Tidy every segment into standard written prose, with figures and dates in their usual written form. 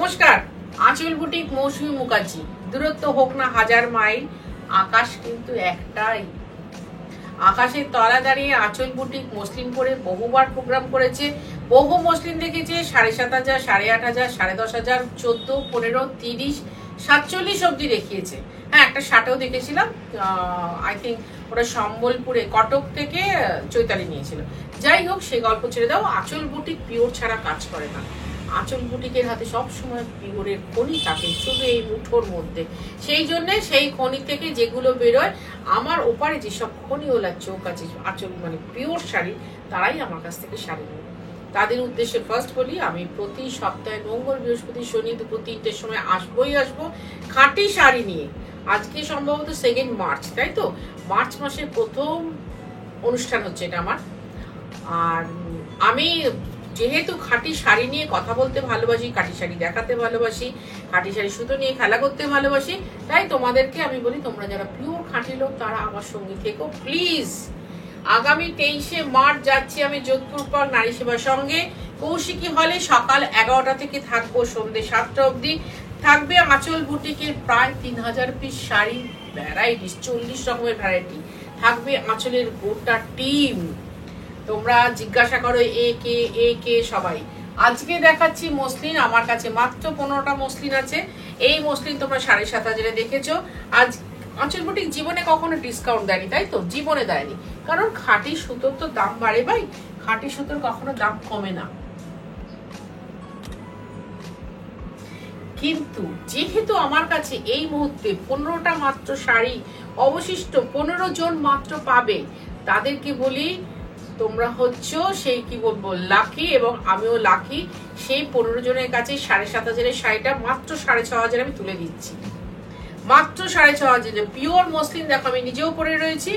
নমস্কার, আঁচল বুটিক মৌসুমী মুখার্জি। দূরত্ব হোক না 1000 মাইল, আকাশ কিন্তু একটাই। আকাশের তলা দাঁড়িয়ে আঁচল বুটিক মসলিন পরে বহুবার প্রোগ্রাম করেছে, বহু মসলিন দেখেছে। 7,500, 8,500, 10,500, 14, 15, 30, 47 অব্দি দেখিয়েছে। হ্যাঁ, একটা 60ও দেখেছিলাম। আই থিঙ্ক ওটা সম্বলপুরে, কটক থেকে চৈতালি নিয়েছিল। যাই হোক, সে গল্প ছেড়ে দাও। আঁচল বুটিক পিওর ছাড়া কাজ করে না। আঁচল বুটিকের হাতে সবসময় পিওরের খনি থাকে, শুধু এই মুঠোর মধ্যে। সেই জন্যে সেই খনি থেকে যেগুলো বেরোয়, আমার ওপারে যেসব খনিওয়ালার চোখ আছে আঁচল মানে পিওর শাড়ি, তারাই আমার কাছ থেকে শাড়ি নেবে। তাদের উদ্দেশ্যে ফার্স্ট বলি, আমি প্রতি সপ্তাহে মঙ্গল, বৃহস্পতি, শনি দুপুর 3টের সময় আসবো খাঁটি শাড়ি নিয়ে। আজকে সম্ভবত 2 মার্চ, তাই তো? মার্চ মাসের প্রথম অনুষ্ঠান হচ্ছে এটা আমার। আর আমি যেহেতু খাঁটি শাড়ি নিয়ে কথা বলতে ভালোবাসি, খাঁটি শাড়ি দেখাতে ভালোবাসি, খাঁটি শাড়ি সুতো নিয়ে খেলা করতে ভালোবাসি, তাই তোমাদেরকে আমি বলি, তোমরা যারা পিওর খাঁটি লোক তারা আমার সঙ্গে থেকো প্লিজ। আগামী 23শে মার্চ যাচ্ছি আমি যোধপুর পার্ক নারী সেবার সঙ্গে কৌশিকী হলে। সকাল 11টা থেকে থাকবো সন্ধ্যে 7টা অবধি। থাকবে আঁচল বুটিকের প্রায় 3000 পিস শাড়ি ভ্যারাইটিস, 40 রকমের ভ্যারাইটি থাকবে। আঁচলের গোটা টিম, তোমরা জিজ্ঞাসা করো এ কে সবাই। আজকে দেখাচ্ছি মসলিন। আমার কাছে মাত্র 15টা মসলিন আছে। এই মসলিন তোমরা 7,500 দেখেছো। আজ আঁচল বুটিক জীবনে কখনো ডিসকাউন্ট দেয়নি, তাই তো? জীবনে দেয়নি, কারণ খাঁটি সুতোর তো দাম বাড়ে ভাই, খাঁটি সুতোর কখনো দাম কমে না। কিন্তু যেহেতু আমার কাছে এই মুহূর্তে 15টা মাত্র শাড়ি অবশিষ্ট, 15 জন মাত্র পাবে, তাদেরকে বলি তোমরা হচ্ছে সেই কি বলবো লাকি, এবং আমিও লাকি। সেই 15 জনের কাছে 7,500 শাড়িটা মাত্র 6,500 আমি তুলে দিচ্ছি। মাত্র 6,500 পিওর মসলিন। দেখো, আমি নিজেও পরে রয়েছি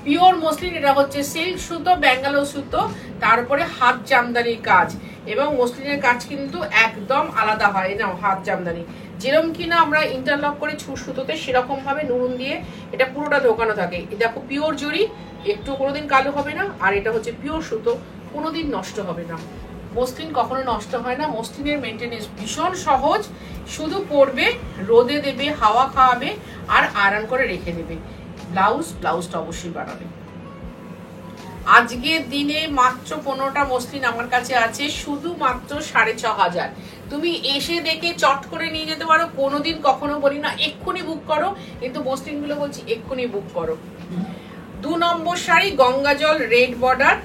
পিওর মসলিন। এটা হচ্ছে সিল্ক সুতো, ব্যাঙ্গালোর সুতো, তার উপরে হাত জামদানির কাজ। এবং মসলিনের কাজ কিন্তু একদম আলাদা হয় না। হাত জামদানি যেরকম কিনা আমরা ইন্টারলক করে সুতোতে, সেরকম ভাবে নুন দিয়ে এটা পুরোটা ঢোকানো থাকে। দেখো, পিওর জরি, একটু কোনোদিন কালো হবে না। আর এটা হচ্ছে পিওর সুতো, কোনোদিন নষ্ট হবে না। মসলিন কখনো নষ্ট হয় না। মসলিনের মেনটেনেন্স ভীষণ সহজ, শুধু পরবে, রোদে দেবে, হাওয়া খাওয়াবে, আর আয়রন করে রেখে দেবে। ব্লাউজটা অবশ্যই বানাবে। আজকের দিনে মাত্র 15টা মসলিন আমার কাছে আছে, শুধুমাত্র 6,500। তুমি এসে দেখে চট করে নিয়ে যেতে পারো। কোনোদিন কখনো বলি না এক্ষুনি বুক করো, কিন্তু মসলিন গুলো বলছি এক্ষুনি বুক করো। 2 নম্বর শাড়ি, গঙ্গাজল রেড বর্ডার।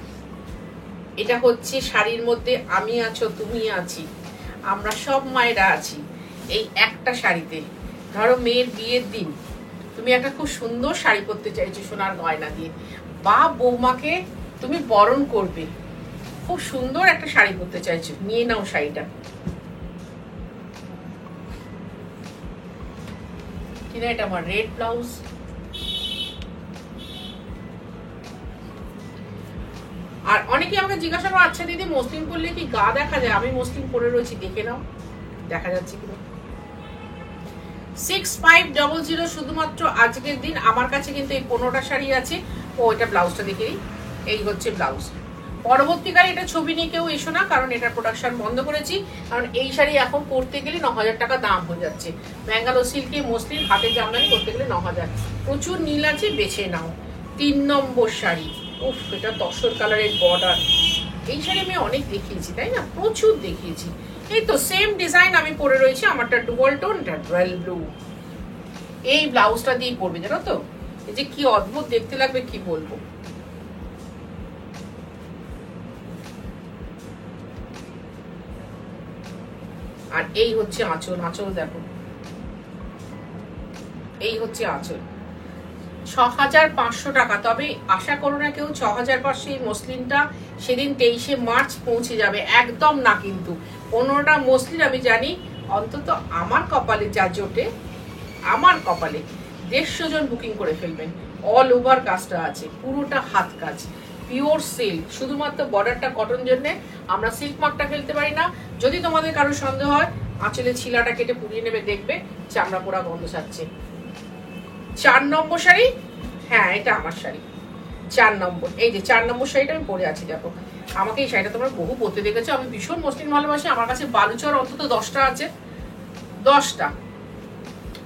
এটা হচ্ছে শাড়ির মধ্যে আমি আছো, তুমি আছি, আমরা সব মায়েরা আছি এই একটা শাড়িতে। ধরো মেয়ের বিয়ের দিন তুমি একটা খুব সুন্দর শাড়ি পরতে চাইছো সোনার গয়না দিয়ে, বা বৌমাকে তুমি বরণ করবে, খুব সুন্দর একটা শাড়ি পরতে চাইছো, নিয়ে নাও শাড়িটা। কিনা এটা আমার রেড ব্লাউজ। আর অনেকে আমাকে জিজ্ঞাসা করে, আচ্ছা দিদি মসলিন পরলে কি গা দেখা যায়? আমি মসলিন পরে রয়েছি, দেখে নাও দেখা যাচ্ছে কিনা। 6500 শুধুমাত্র আজকের দিন। আমার কাছে কিন্তু এই 15টা শাড়ি আছে। ও, এটা ব্লাউজটা দেখে নিই। এই হচ্ছে ব্লাউজ। পরবর্তীকালে এটা ছবি নিয়ে কেউ এসো না, কারণ এটা প্রোডাকশন বন্ধ করেছি। কারণ এই শাড়ি এখন করতে গেলে 9,000 টাকা দাম হয়ে যাচ্ছে। ব্যাঙ্গালোর সিল্কে মসলিন হাতের জামদানি করতে গেলে 9,000। প্রচুর নীল আছে, বেছে নাও। 3 নম্বর শাড়ি, উফ, এটা তসর কালারের বর্ডার। এই শাড়ি আমি অনেক দেখিয়েছি, তাই না? প্রচুর দেখিয়েছি। এই তো সেম ডিজাইন আমি পরে রয়েছি। আমারটা ডুয়াল টোন, এটা রয়্যাল ব্লু। এই ব্লাউজটা দিয়ে পরবে, জানো তো এই যে কি অদ্ভুত দেখতে লাগবে, কি বলবো। আর এই হচ্ছে আঁচল। আঁচল দেখো, এই হচ্ছে আঁচল। 6,500 টাকা। তবে আশা করো না কেউ 6,500 এই মসলিনটা সেদিন 23শে মার্চ পৌঁছে যাবে, একদম না। কিন্তু 15টা মসলিন আমি জানি অন্তত আমার কপালে যা জোটে, আমার কপালে 150 জন বুকিং করে ফেলবেন। অল ওভার কাজটা আছে, পুরোটা হাত কাজ, পিওর সিল্ক। শুধুমাত্র বর্ডারটা কটন জন্য আমরা সিল্ক মার্কটা ফেলতে পারি না। যদি তোমাদের কারো সন্দেহ হয়, আঁচলে ছিলাটা কেটে পুড়িয়ে নেবে, দেখবে চামড়া পোড়া গন্ধ ছাড়ছে। 4 নম্বর শাড়ি, হ্যাঁ এটা আমার শাড়ি। 4 নম্বর, এই যে 4 নম্বর শাড়িটা আমি পরে আছি। দেখো, আমাকে এই শাড়িটা তোমরা বহু পরতে দেখেছো। আমি ভীষণ মসলিন ভালোবাসি। আমার কাছে বালুচর অন্তত 10টা আছে। 10টা।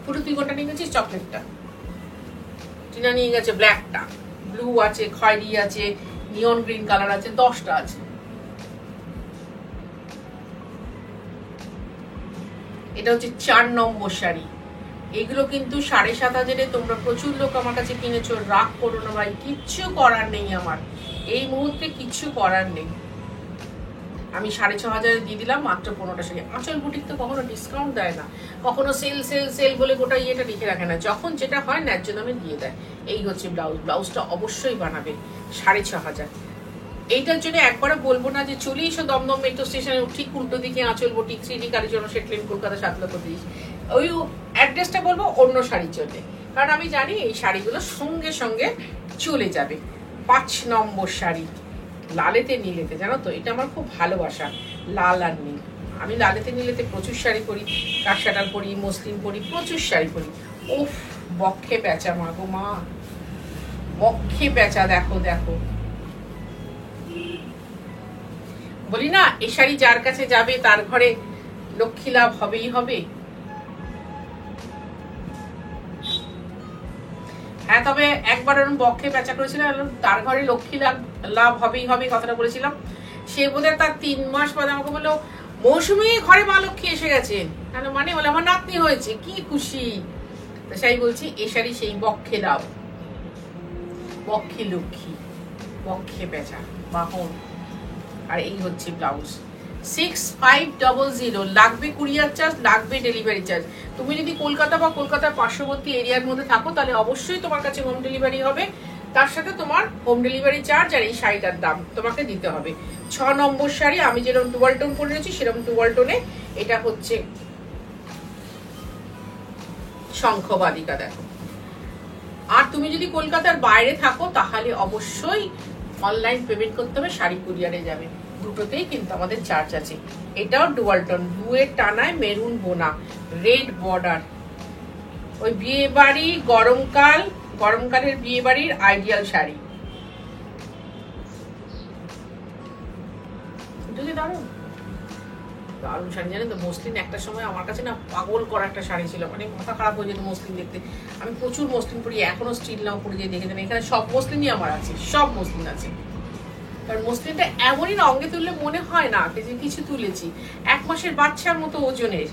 পুরো তুই কোনটা নিয়ে গেছিস? চকলেটটা। টিনা নিয়ে গেছে ব্ল্যাকটা, ব্লু আছে, খয়েরি আছে, নিয়ন গ্রিন কালার আছে, 10টা আছে। এটা হচ্ছে 4 নম্বর শাড়ি। এগুলো কিন্তু 7,500 তোমরা প্রচুর লোক আমার কাছে কিনেছো, রাগ করো না ভাই, কিচ্ছু করার নেই, আমার এই মুহূর্তে কিচ্ছু করার নেই। আমি 6,500 দিয়ে দিলাম মাত্র 15টা শাড়ি। আঁচল বুটিক তো কখনো ডিসকাউন্ট দেয় না, কখনো সেল সেল সেল বলে গোটা ইয়েটা লিখে রাখে না, যখন যেটা হয় ন্যায্য দামে দিয়ে দেয়। এই হচ্ছে ব্লাউজ, ব্লাউজটা অবশ্যই বানাবে 6,500। এইটার জন্য একবারে বলবো না যে চলে এসো দমদম মেট্রো স্টেশনে ঠিক উল্টো দিকে আঁচল বুটিক, শ্রীডি কালীচরণ শেঠ লেন, কলকাতা 7,30। ওই অ্যাড্রেসটা বলবো অন্য শাড়ির জন্য, কারণ আমি জানি এই শাড়িগুলো সঙ্গে সঙ্গে চলে যাবে। 5 নম্বর শাড়ি, লালেতে নীলেতে, জানো তো এটা আমার খুব ভালোবাসা, লাল আর নীল। আমি লালেতে নীলেতে প্রচুর শাড়ি পরি, কাঠসাটাল পরি, মসলিন পরি, প্রচুর শাড়ি পরি। উফ, বক্ষে পেঁচা মা গো মা, বক্ষে পেঁচা। দেখো দেখো, বলি না এই শাড়ি যার কাছে যাবে তার ঘরে লক্ষ্মী লাভ হবেই হবে। হ্যাঁ, তবে একবার ওরকম বক্ষে পেঁচা করেছিলাম, তার ঘরে লক্ষ্মী লাভ হবেই হবে কথাটা বলেছিলাম। সে বোধহয় তার 3 মাস বাদে আমাকে বললো, মৌসুমী ঘরে মা লক্ষ্মী এসে গেছেন। মানে বলে আমার নাতনি হয়েছে, কি খুশি। সেই বলছি এই শাড়ি সেই বক্ষে লাভ, বক্ষে লক্ষ্মী, বক্ষে পেঁচা, বাহন। আর এই হচ্ছে ব্লাউজ। 6500 লাগবে কুরিয়ার চার্জ, লাগবে ডেলিভারি চার্জ। তুমি যদি কলকাতা বা কলকাতার পার্শ্ববর্তী এরিয়ার মধ্যে থাকো তাহলে অবশ্যই তোমার কাছে হোম ডেলিভারি হবে, তার সাথে তোমার হোম ডেলিভারি চার্জ আর এই শাড়িটার দাম তোমাকে দিতে হবে। 6 নম্বর শাড়ি, আমি যেরকম ডুয়াল টোন পরে রয়েছি সেরকম ডুয়াল টোনে। এটা হচ্ছে শঙ্খবাদিকা, দেখো। আর তুমি যদি কলকাতার বাইরে থাকো তাহলে অবশ্যই অনলাইন পেমেন্ট করতে হবে, শাড়ি কুরিয়ারে যাবে। দুটোতেই কিন্তু আমাদের চার্জ আছে। এটাও ডুয়াল টোন, ব্লুয়ের টানায় মেরুন বোনা, রেড বর্ডার। ওই বিয়ে বাড়ি, গরমকালের বিয়ে বাড়ির আইডিয়াল শাড়ি। দারুণ দারুণ শাড়ি, জানেন তো। মসলিন একটা সময় আমার কাছে না পাগল করা একটা শাড়ি ছিল, মানে মাথা খারাপ হয়ে যেত মসলিন দেখতে। আমি প্রচুর মসলিন পরি, এখনো স্টিল নাও পরে যেয়ে দেখে দেন, এখানে সব মসলিনই আমার আছে, সব মসলিন আছে। কারণ মসলিনটা এমনই না, অঙ্গে তুললে মনে হয় না যে কিছু তুলেছি। 1 মাসের বাচ্চার মতো ওজনের,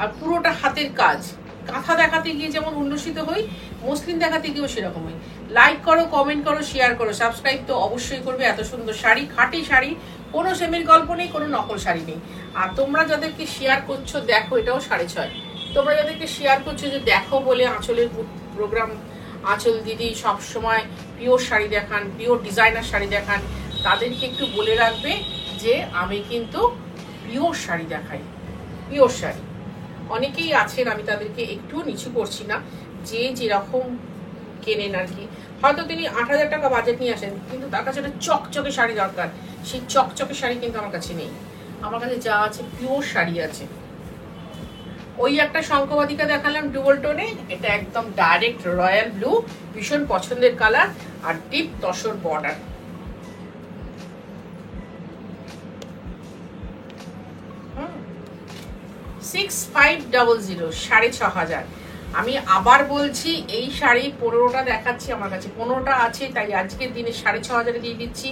আর পুরোটা হাতের কাজ। কাঁথা দেখাতে গিয়ে যেমন উল্লসিত হই, মসলিন দেখাতে গিয়েও সেরকম হই। লাইক করো, কমেন্ট করো, শেয়ার করো, সাবস্ক্রাইব তো অবশ্যই করবে। এত সুন্দর শাড়ি, খাঁটি শাড়ি, কোনো সেমির গল্প নেই, কোনো নকল শাড়ি নেই। আর তোমরা যাদেরকে শেয়ার করছো, দেখো এটাও 6.5। তোমরা যাদেরকে শেয়ার করছো যে দেখো বলে আঁচলের প্রোগ্রাম, আঁচল দিদি সবসময় পিওর শাড়ি দেখান, পিওর ডিজাইনার শাড়ি দেখান, তাদেরকে একটু বলে রাখবে যে আমি কিন্তু পিওর শাড়ি দেখাই, পিওর শাড়ি। অনেকেই আছেন, আমি তাদেরকে একটু নিচু করছি না, যে যেরকম কেনেন আর কি। হয়তো তিনি 8,000 টাকা বাজেট নিয়ে আসেন, কিন্তু তার কাছে একটা চকচকে শাড়ি দরকার। সেই চকচকে শাড়ি কিন্তু আমার কাছে নেই, আমার কাছে যা আছে পিওর শাড়ি আছে। ওই একটা শঙ্খবাদিকা দেখালাম ডুয়াল টোনে, এটা একদম ডাইরেক্ট রয়্যাল ব্লু, ভীষণ পছন্দের কালার, আর ডিপ তসর বর্ডার। $6500, 6,500। আমি আবার বলছি, এই শাড়ি 15টা দেখাচ্ছি, আমার কাছে 15টা আছে, তাই আজকের দিনে 6,500 দিয়ে দিচ্ছি।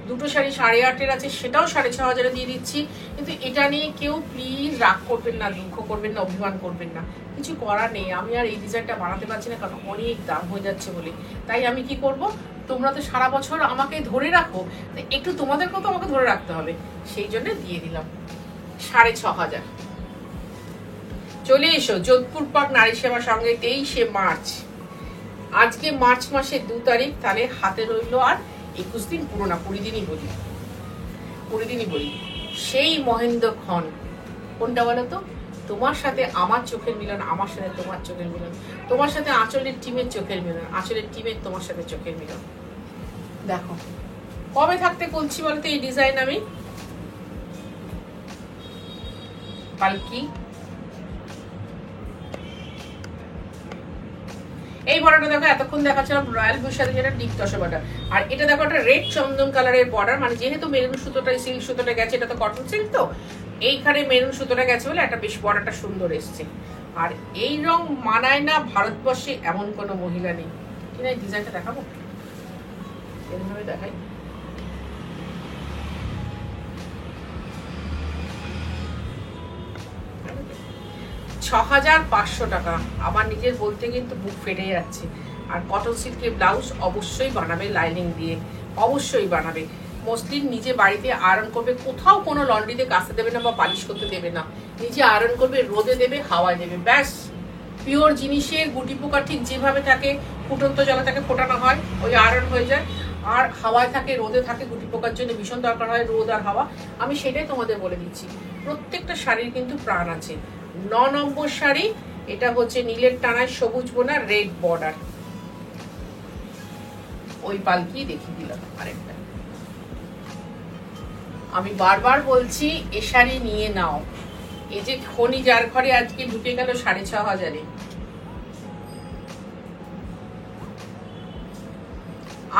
দুটো শাড়ি 8,500 আছে, সেটাও 6,500 দিয়ে দিচ্ছি। কিন্তু এটা নিয়ে কেউ প্লিজ রাগ করবেন না, দুঃখ করবেন না, অভিমান করবেন না, কিছু করার নেই। আমি আর এই ডিজাইনটা বানাতে পারছি না, কারণ অনেক দাম হয়ে যাচ্ছে বলে। তাই আমি কি করব, তোমরা তো সারা বছর আমাকে ধরে রাখো, একটু তোমাদেরকেও তো আমাকে ধরে রাখতে হবে, সেই জন্য দিয়ে দিলাম 6,500। চলে এসো যোধপুর পার্ক নারী সেবার সঙ্গে 23শে মার্চ। আজকে মার্চ মাসের 2 তারিখ, তাহলে হাতে রইল আর 21 দিন, পুরো না 20 দিনই বলি, 20 দিনই বলি। সেই মহেন্দ্রক্ষণ কোনটা বলো তো? তোমার সাথে আমার চোখের মিলন, আমার সাথে তোমার চোখের মিলন, তোমার সাথে আঁচলের টিমের চোখের মিলন, আঁচলের টিমের তোমার সাথে চোখের মিলন। দেখো কবে থাকতে বলছি বলতে এই ডিজাইন আমি পালকি। এই বর্ডারটা দেখো, এতক্ষণ দেখাচ্ছিলাম রয়্যাল ব্লুর সাথে যেটা ডিপ তসর বর্ডার, আর এটা দেখো একটা রেড চন্দন কালারের বর্ডার। মানে যেহেতু মেরুন সুতোটা, সিল্ক সুতোটা গেছে, এটা তো কটন সিল্ক, তো এইখানে মেরুন সুতোটা গেছে বলে একটা বেশ বড় একটা সুন্দর এসছে। আর এই রং মানায় না ভারতবর্ষে এমন কোনো মহিলা নেই। কিনা এই ডিজাইনটা দেখাবো, এরকমভাবে দেখাই। $6,500 টাকা। আমার নিজের বলতে কিন্তু বুক ফেটে যাচ্ছে। আর কটন সিল্কের ব্লাউজ অবশ্যই বানাবে লাইনিং দিয়ে, অবশ্যই বানাবে। মসলিন নিজে বাড়িতে আয়রন করবে, কোথাও কোনো লন্ড্রিতে কাচতে দেবে না বা পালিশ করতে দেবে না, নিজে আয়রন করবে, রোদে দেবে, হাওয়ায় দেবে, ব্যাস। পিওর জিনিসের গুটি পোকা ঠিক যেভাবে থাকে, ফুটন্ত জলে তাকে ফোটানো হয়, ওই আয়রন হয়ে যায়। আর হাওয়ায় থাকে, রোদে থাকে, গুটি পোকার জন্য ভীষণ দরকার হয় রোদ আর হাওয়া। আমি সেটাই তোমাদের বলে দিচ্ছি। প্রত্যেকটা শাড়ির কিন্তু প্রাণ আছে। 9 নম্বর শাড়ি, এটা হচ্ছে নীলের টানায় সবুজ বোনা রেড বর্ডার। ওই পালকি দেখিয়ে দিলাম আরেকটা। আমি বারবার বলছি এ শাড়ি নিয়ে নাও। এই যে খনি যার ঘরে আজকে ঢুকে গেল 6,500-এ,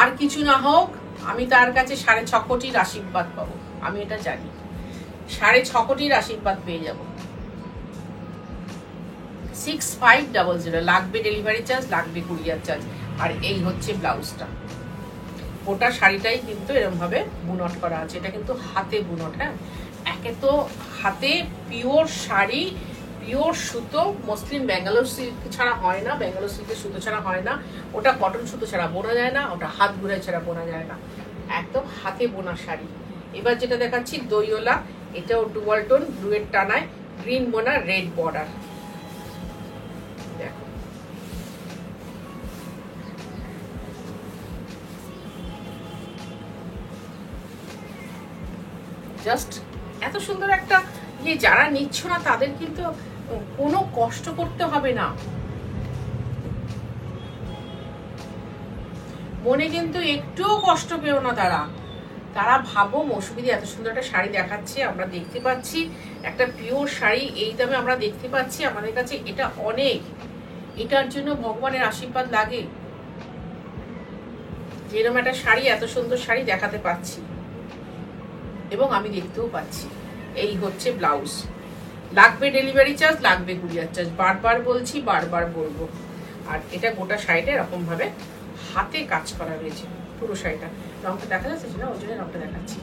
আর কিছু না হোক আমি তার কাছে 6.5 কোটির আশীর্বাদ পাবো। আমি এটা জানি, 6.5 কোটির আশীর্বাদ পেয়ে যাব। 6500 লাগবে ডেলিভারি চার্জ, লাগবে কুরিয়ার চার্জ। আর এই হচ্ছে ব্লাউজটা। গোটা শাড়িটাই কিন্তু এরকম ভাবে বুনট করা আছে। এটা কিন্তু হাতে বুনট। হ্যাঁ, একে তো হাতে পিওর শাড়ি, পিওর সুতো। মসলিন ব্যাঙ্গালোর সিল্ক ছাড়া হয় না, ব্যাঙ্গালোর সিল্কের সুতো ছাড়া হয় না, ওটা কটন সুতো ছাড়া বোনা যায় না, ওটা হাত ঘুরে ছাড়া বোনা যায় না। একদম হাতে বোনা শাড়ি। এবার যেটা দেখাচ্ছি দইওলা, এটাও ডুয়াল টোন, ব্লুয়ের টানায় গ্রিন বোনা রেড বর্ডার। দেখো জাস্ট এত সুন্দর একটা ইয়ে। যারা নিচ্ছ না তাদের কিন্তু কোনো কষ্ট করতে হবে না, মনে কিন্তু একটুও কষ্ট পেও না। তারা ভাবো মৌসুমীদি এত সুন্দর একটা শাড়ি দেখাচ্ছে, আমরা দেখতে পাচ্ছি একটা পিওর শাড়ি এই দামে আমরা দেখতে পাচ্ছি, আমাদের কাছে এটা অনেক। এটার জন্য ভগবানের আশীর্বাদ লাগে যেরকম একটা শাড়ি, এত সুন্দর শাড়ি দেখাতে পাচ্ছি এবং আমি দেখতেও পাচ্ছি। এই হচ্ছে ব্লাউজ। লাগবে ডেলিভারি চার্জ, লাগবে কুরিয়ার চার্জ, বারবার বলছি, বারবার বলবো। আর এটা গোটা শাড়িটা এরকম ভাবে হাতে কাজ করা রয়েছে পুরো শাড়িটা। রংটা দেখা যাচ্ছে না, ওই জন্য রংটা দেখাচ্ছি।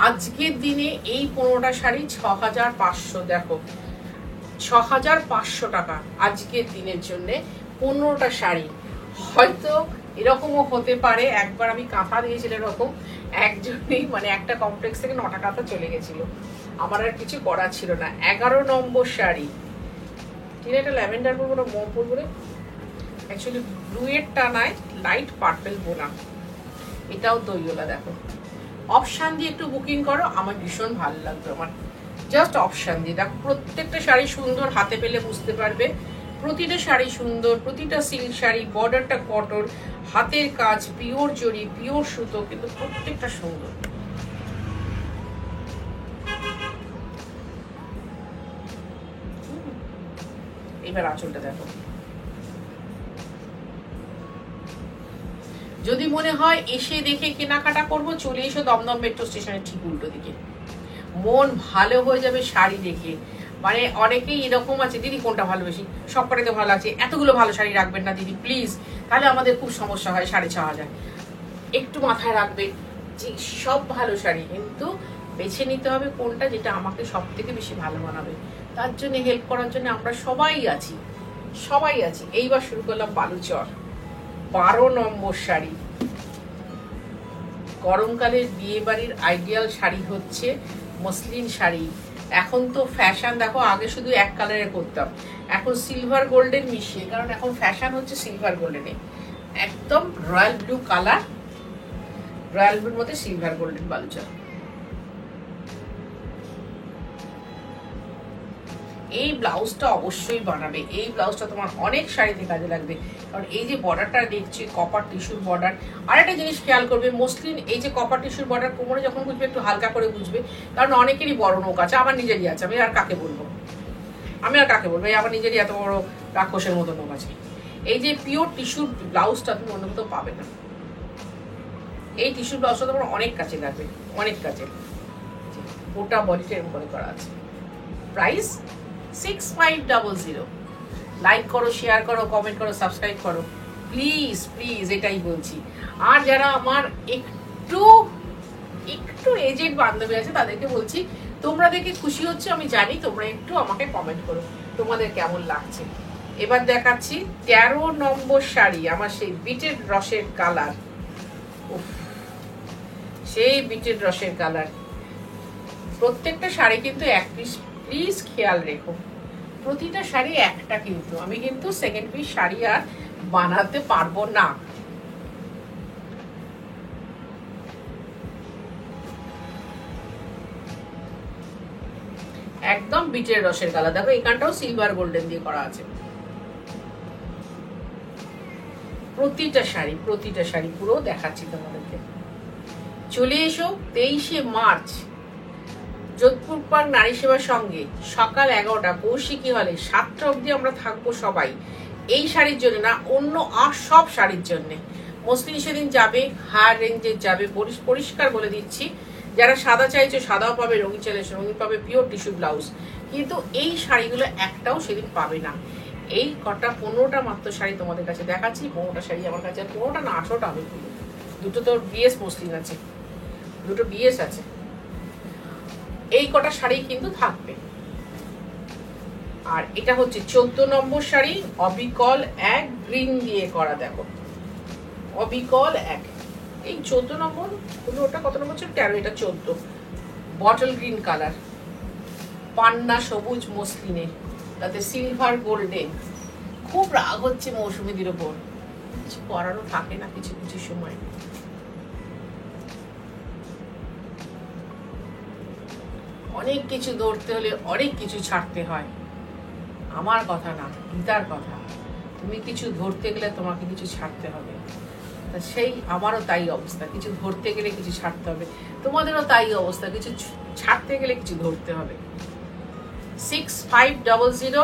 আজকের দিনে এই 15টা শাড়ি 6,500। দেখো 6,500 টাকা আজকের দিনের জন্য 15টা শাড়ি। হয়তো এরকমও হতে পারে, একবার আমি কাঁথা দিয়েছিলাম এরকম, একজনই মানে একটা কমপ্লেক্স থেকে 9টা কাঁথা চলে গেছিল, আমার আর কিছু করার ছিল না। 11 নম্বর শাড়ি, ঠিক এটা ল্যাভেন্ডার পরবো না মৌ পরবো রে, অ্যাকচুয়ালি ব্লুয়ের টানায় লাইট পার্পেল বোনা। এটাও দইওলা। দেখো অপশান দিয়ে একটু বুকিং করো, আমার ভীষণ ভালো লাগবে। আমার জাস্ট অপশান দিয়ে দেখো, প্রত্যেকটা শাড়ি সুন্দর, হাতে পেলে বুঝতে পারবে প্রতিটা শাড়ি সুন্দর, প্রতিটা সিল্ক শাড়ি, বর্ডারটা কটন, হাতের কাজ, পিওর জরি, পিওর সুতো, কিন্তু প্রত্যেকটা সুন্দর। এবার আঁচলটা দেখো। যদি মনে হয় এসে দেখে কেনাকাটা করব, চলে এসো দমদম মেট্রো স্টেশনের ঠিক উল্টো দিকে। মন ভালো হয়ে যাবে শাড়ি দেখে। মানে অনেকেই এরকম আছে, দিদি কোনটা ভালোবেসি, সব কটাতে ভালো আছে, এতগুলো ভালো শাড়ি রাখবেন না দিদি প্লিজ, তাহলে আমাদের খুব সমস্যা হয়। 6,500 একটু মাথায় রাখবে যে সব ভালো শাড়ি, কিন্তু বেছে নিতে হবে কোনটা যেটা আমাকে সব থেকে বেশি ভালো মানাবে। তার জন্য হেল্প করার জন্য আমরা সবাই আছি, সবাই আছি। এইবার শুরু করলাম বালুচর। 12 নম্বর শাড়ি। গরমকালের বিয়ে বাড়ির আইডিয়াল শাড়ি হচ্ছে মসলিন শাড়ি। এখন তো ফ্যাশন দেখো, আগে শুধু এক কালারে করতাম, এখন সিলভার গোল্ডেন মিশিয়ে, কারণ এখন ফ্যাশন হচ্ছে সিলভার গোল্ডেনে। একদম রয়্যাল ব্লু কালার, রয়্যাল ব্লুর মধ্যে সিলভার গোল্ডেন বালুচর। এই ব্লাউজটা অবশ্যই বানাবে, এই ব্লাউজটা তোমার অনেক শাড়িতে কাজে লাগবে। কারণ এই যে বর্ডারটা দেখছি কপার টিস্যুর বর্ডার। আর একটা জিনিস খেয়াল করবে, মসলিন এই যে কপার টিস্যুর বর্ডার কোমরে যখন বুঝবে একটু হালকা করে বুঝবে, কারণ অনেকেরই বড় নৌক আছে, আমার নিজেরই আছে, আমি আর কাকে বলবো, এই আমার নিজেরই এত বড় রাক্ষসের মতো নৌক আছে। এই যে পিওর টিস্যুর ব্লাউজটা তুমি অন্য কোথাও পাবে না। এই টিস্যুর ব্লাউজটা তোমার অনেক কাছে লাগবে, অনেক কাছে। গোটা বডিটা এরকম করে করা আছে। প্রাইস 6500। লাইক করো, শেয়ার করো, কমেন্ট করো, সাবস্ক্রাইব করো, প্লিজ প্লিজ, এটাই বলছি। আর যারা আমার একটু এজেড বান্ধবী আছে তাদেরকে বলছি, তোমরা দেখে খুশি হচ্ছে আমি জানি, তোমরা একটু আমাকে কমেন্ট করো তোমাদের কেমন লাগছে। এবার দেখাচ্ছি 13 নম্বর শাড়ি, আমার সেই বিটের রসের কালার, সেই বিটের রসের কালার। প্রত্যেকটা শাড়ি কিন্তু এক পিস, প্লিজ খেয়াল রেখো, প্রতিটা শাড়ি একটা, কিন্তু আমি কিন্তু সেকেন্ড পিস শাড়ি আর বানাতে পারবো না। একদম বিটের রসের কালার। দেখো এখানটাও সিলভার গোল্ডেন দিয়ে করা আছে। প্রতিটা শাড়ি পুরো দেখাচ্ছি তোমাদেরকে। চলে এসো 23শে মার্চ যোধপুর পার্ক নারী সেবার সঙ্গে সকাল 11টা কৌশিকী হলে, 7টা অবধি আমরা থাকবো সবাই। এই শাড়ির জন্য না, অন্য আর সব শাড়ির জন্য। মসলিন সেদিন যাবে, হায়ার রেঞ্জের যাবে, পরিষ্কার বলে দিচ্ছি। যারা সাদা চাইছো সাদাও পাবে, রঙিন চাইলে রঙিন পাবে, পিওর টিস্যু ব্লাউজ। কিন্তু এই শাড়িগুলো একটাও সেদিন পাবে না। এই কটা 15টা মাত্র শাড়ি তোমাদের কাছে দেখাচ্ছি। 15টা শাড়ি আমার কাছে, 15টা না 18টা আমি, দুটো তো বিএস মসলিন আছে, দুটো বিএস আছে। এই কটা শাড়ি কিন্তু থাকবে। আর এটা হচ্ছে 14 নম্বর শাড়ি, অবিকল 1 গ্রিন দিয়ে করা। দেখো অবিকল 1, এই 14 নম্বর, ওটা কত নম্বর ছিল? 13, এটা 14। বটল গ্রিন কালার, পান্না সবুজ মসলিনে, তাতে সিলভার গোল্ডেন। খুব রাগ হচ্ছে মৌসুমীদের ওপর, কিছু করারও থাকে না কিছু কিছু সময়। অনেক কিছু ধরতে হলে অনেক কিছু ছাড়তে হয়। আমার কথা না, গীতার কথা। তুমি কিছু ধরতে গেলে তোমাকে কিছু ছাড়তে হবে। তা সেই আমারও তাই অবস্থা, কিছু ধরতে গেলে কিছু ছাড়তে হবে। তোমাদেরও তাই অবস্থা, কিছু ছাড়তে গেলে কিছু ধরতে হবে। 6500,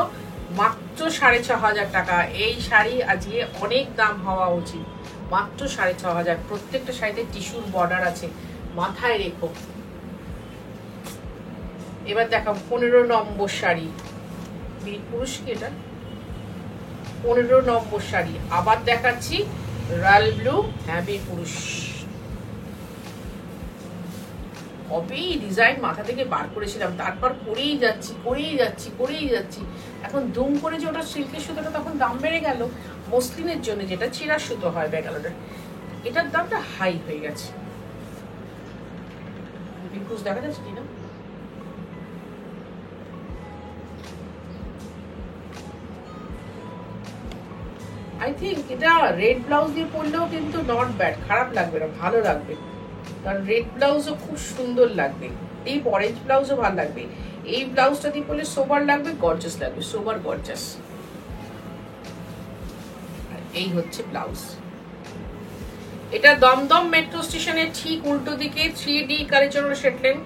মাত্র 6500 টাকা। এই শাড়ি আজকে অনেক দাম হওয়া উচিত, মাত্র 6500। প্রত্যেকটা শাড়িতে টিস্যুর বর্ডার আছে, মাথায় রেখো। এবার দেখো 15 নম্বর শাড়ি, বীর পুরুষ কি এটা? 15 নম্বর শাড়ি আবার দেখাচ্ছি, রয়্যাল ব্লু। হ্যাঁ বীর পুরুষ। কবে ডিজাইন মাথা থেকে বার করেছিলাম, তারপর করেই যাচ্ছি। এখন দুম করে যে ওটা সিল্কের সুতোটা, তখন দাম বেড়ে গেল। মসলিনের জন্য যেটা চিরার সুতো হয় ব্যাঙ্গালোরের, এটার দামটা হাই হয়ে গেছে। বীর পুরুষ দেখা যাচ্ছে কি না? আই থিঙ্ক এটা রেড ব্লাউজ দিয়ে পরলেও কিন্তু নট ব্যাড, খারাপ লাগবে না, ভালো লাগবে। কারণ রেড ব্লাউজও খুব সুন্দর লাগবে, এই অরেঞ্জ ব্লাউজও ভালো লাগবে। এই ব্লাউজটা দিয়ে পরলে সোবার লাগবে, গর্জাস লাগবে, সোবার গর্জাস। এই হচ্ছে ব্লাউজ। এটা দমদম মেট্রো স্টেশনের ঠিক উল্টো দিকে 3D কালচারাল সেটলেন,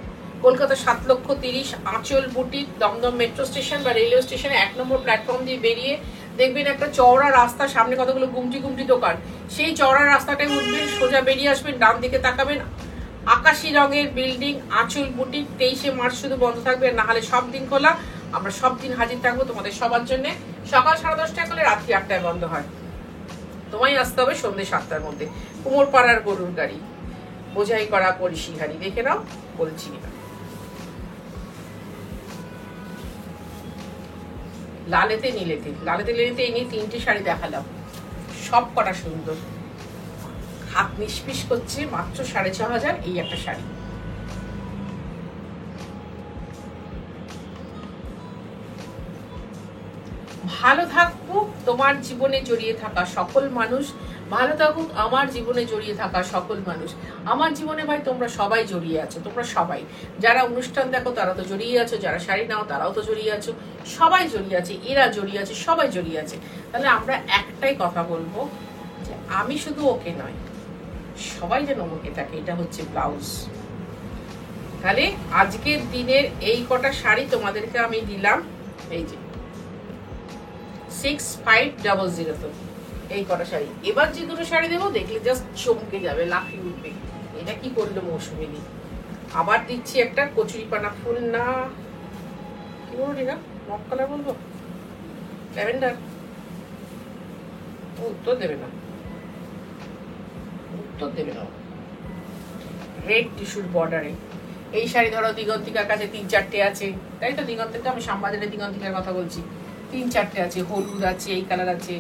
কলকাতা 7,30,000, আঁচল বুটিক, দমদম মেট্রো স্টেশন বা রেলওয়ে স্টেশনে 1 নম্বর প্ল্যাটফর্ম দিয়ে বেরিয়ে দেখবেন একটা চওড়া রাস্তা, সামনে কতগুলো গুমটি দোকান। সেই চওড়া রাস্তাটায় উঠবেন, সোজা বেরিয়ে আসবেন, ডান দিকে তাকাবেন, আকাশি রঙের বিল্ডিং, আঁচল বুটিক। 23শে মার্চ শুধু বন্ধ থাকবে, না হলে সব দিন খোলা। আমরা সব দিন হাজির থাকবো তোমাদের সবার জন্য। সকাল 10:30টায় খোলে, রাত্রি 8টায় বন্ধ হয়। তোমায় আসতে হবে সন্ধ্যে 7টার মধ্যে। কুমোরপাড়ার গরুর গাড়ি, বোঝাই করা কলসি হাড়ি, দেখে নাও বলছি না। লালেতে নীলেতে এই নিয়ে 3টে শাড়ি দেখালাম, সব কটা সুন্দর, হাত নিষ্পিস করছে। মাত্র 6500 এই একটা শাড়ি। ভালো থাকুক তোমার জীবনে জড়িয়ে থাকা সকল মানুষ, ভালো থাকুক আমার জীবনে জড়িয়ে থাকা সকল মানুষ। আমার জীবনে ভাই তোমরা সবাই জড়িয়ে আছো, তোমরা সবাই। যারা অনুষ্ঠান দেখো তারা তো জড়িয়ে আছো, যারা শাড়ি নাও তারাও তো জড়িয়ে আছো, সবাই জড়িয়ে আছে, এরা জড়িয়ে আছে, সবাই জড়িয়ে আছে। তাহলে আমরা একটাই কথা বলবো যে আমি শুধু ওকে নয়, সবাই যেন ওকে থাকে। এটা হচ্ছে ব্লাউজ। তাহলে আজকের দিনের এই কটা শাড়ি তোমাদেরকে আমি দিলাম, এই যে 6500 তো এই কটা শাড়ি। এবার যে দুটো শাড়ি দেবো দেখলে জাস্ট চমকে যাবে, লাফিয়ে উঠবে, এটা কি করলো মৌসুমী। আবার দিচ্ছি একটা কচুরিপানা ফুল, না কি বলবো ঠিক আছে, মফ কালার বলবো, ল্যাভেন্ডার, উত্তর দেবে না, উত্তর দেবে না। রেড টিস্যুর বর্ডারে এই শাড়ি ধরো দিগন্তিকার কাছে 3-4টে আছে, তাই তো? দিগন্তিকা, আমি শ্যামবাজারের দিগন্তিকার কথা বলছি, 3-4টে আছে, হলুদ আছে, এই কালার আছে,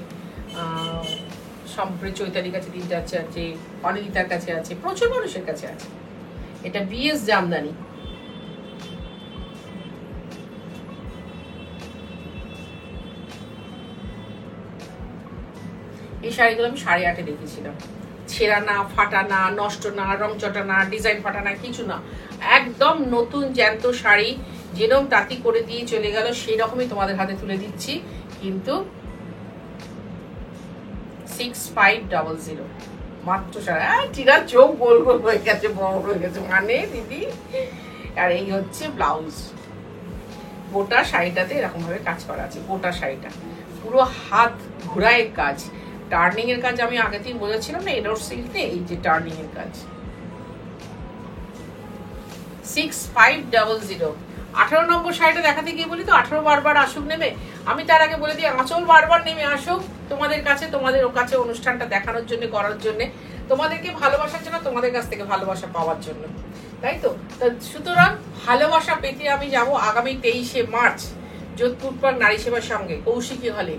সম্প্রে চৈতালির কাছে 3-4টে আছে, অনিন্দিতার কাছে আছে, প্রচুর মানুষের কাছে আছে। এটা বিএস জামদানি। এই শাড়িগুলো আমি 8.5 দেখেছিলাম। ছেঁড়া না, ফাটা না, নষ্ট না, রং চটা না, ডিজাইন ফাটা না, কিছু না, একদম নতুন জ্যান্ত শাড়ি, যেরকম তাঁতি করে দিয়ে চলে গেল সেই রকমই তোমাদের হাতে তুলে দিচ্ছি। কিন্তু 6500 মাত্র শাড়ি। টিনার চোখ গোল গোল হয়ে গেছে, বড় হয়ে গেছে, মানে দিদি। আর এই হচ্ছে ব্লাউজ। গোটা শাড়িটাতে এরকম ভাবে কাজ করা আছে, গোটা শাড়িটা পুরো হাত ঘোড়ায় কাজ, টার্নিং এর কাজ। আমি আগে থেকে বোঝাচ্ছিলাম না, এডোর সিল্কে এই যে টার্নিং এর কাজ। 6500। 18 নম্বর শাড়িটা দেখাতে গিয়ে বলি তো 18 বারবার আসুক নেমে। আমি তার আগে বলে দিই, আঁচল বারবার নেমে আসুক তোমাদের কাছে, তোমাদের কাছে অনুষ্ঠানটা দেখানোর জন্য, করার জন্য, তোমাদেরকে ভালোবাসার জন্য, তোমাদের কাছ থেকে ভালোবাসা পাওয়ার জন্য, তাই তো? সুতরাং ভালোবাসা পেতে আমি যাব আগামী 23শে মার্চ যোধপুর পার্ক নারী সেবার সঙ্গে কৌশিকী হলে।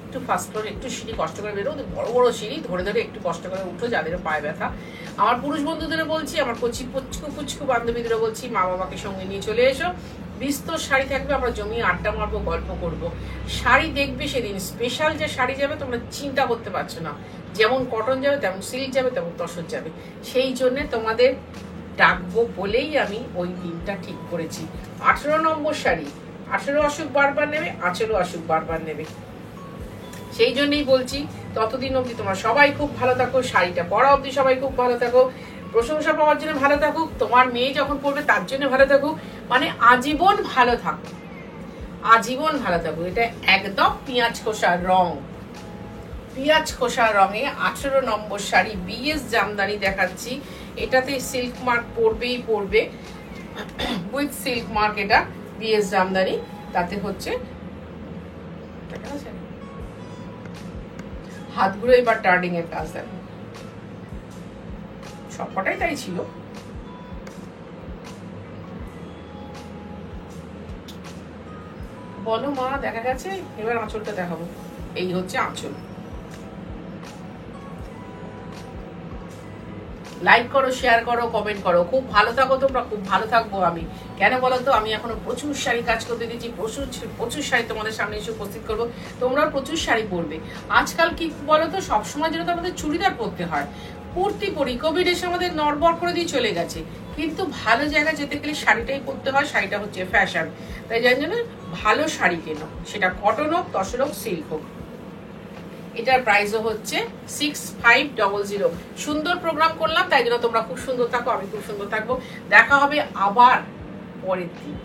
একটু ফার্স্ট ফ্লোর, একটু সিঁড়ি কষ্ট করে বেরো, বড় বড় সিঁড়ি ধরে ধরে একটু কষ্ট করে উঠো, যাদের পায়ে ব্যথা। আমার পুরুষ বন্ধুদের বলছি, আমার কচি পুচকু বান্ধবীদের বলছি, মা বাবাকে সঙ্গে নিয়ে চলে এসো। বিস্তর শাড়ি থাকবে, আমরা জমিয়ে আড্ডা মারবো, গল্প করব। শাড়ি দেখবে সেদিন, স্পেশাল যে শাড়ি যাবে তোমরা চিন্তা করতে পারছো না। যেমন কটন যাবে, তেমন সিল্ক যাবে, তেমন তসর যাবে। সেই জন্য তোমাদের ডাকবো বলেই আমি ওই দিনটা ঠিক করেছি। 18 নম্বর শাড়ি, 18 আসুক বারবার নেবে, আঁচলও আসুক বারবার নেবে। সেই জন্যই বলছি, ততদিন অবধি তোমরা সবাই খুব ভালো থাকো, শাড়িটা পরা অবধি সবাই খুব ভালো থাকো, প্রশংসা পাওয়ার জন্য ভালো থাকুক, তোমার মেয়ে যখন পড়বে তার জন্য ভালো থাকুক, মানে আজীবন ভালো থাকো, আজীবন ভালো থাকো। এটা একদম পেঁয়াজ খোসার রং, পেঁয়াজ খোসার রঙে 18 নম্বর শাড়ি, বিএস জামদানি দেখাচ্ছি। এটাতে সিল্ক মার্ক পড়বেই পড়বে, উইথ সিল্ক মার্ক, এটা বিএস জামদানি। তাতে হচ্ছে হাতগুলো এবার টার্নিং এর কাজ দেন, সবকটাই তাই ছিল। বলো মা, দেখা গেছে? এবার আঁচলটা দেখাবো। এই হচ্ছে আঁচল। লাইক করো, শেয়ার করো, কমেন্ট করো। খুব ভালো থাকো তোমরা, খুব ভালো থাকবো আমি। কেন বলো তো, আমি এখনো প্রচুর শাড়ি কাজ করতে দিচ্ছি, প্রচুর শাড়ি তোমাদের সামনে এসে উপস্থিত করবো, তোমরাও প্রচুর শাড়ি পরবে। আজকাল কি বলো তো, সবসময় যেন তো আমাদের চুড়িদার পরতে হয়, কুর্তি পরি, কোভিড এসে আমাদের নড়বড় করে দিয়ে চলে গেছে। কিন্তু ভালো জায়গায় যেতে গেলে শাড়িটাই পরতে হয়, শাড়িটা হচ্ছে ফ্যাশন। তাই যার জন্য ভালো শাড়ি কেনো, সেটা কটন হোক, তসর হোক, সিল্ক হোক। এটার প্রাইসও হচ্ছে 6500। সুন্দর প্রোগ্রাম করলাম, তাই জন্য তোমরা খুব সুন্দর থাকো, আমি খুব সুন্দর থাকবো। দেখা হবে আবার পরের দিন।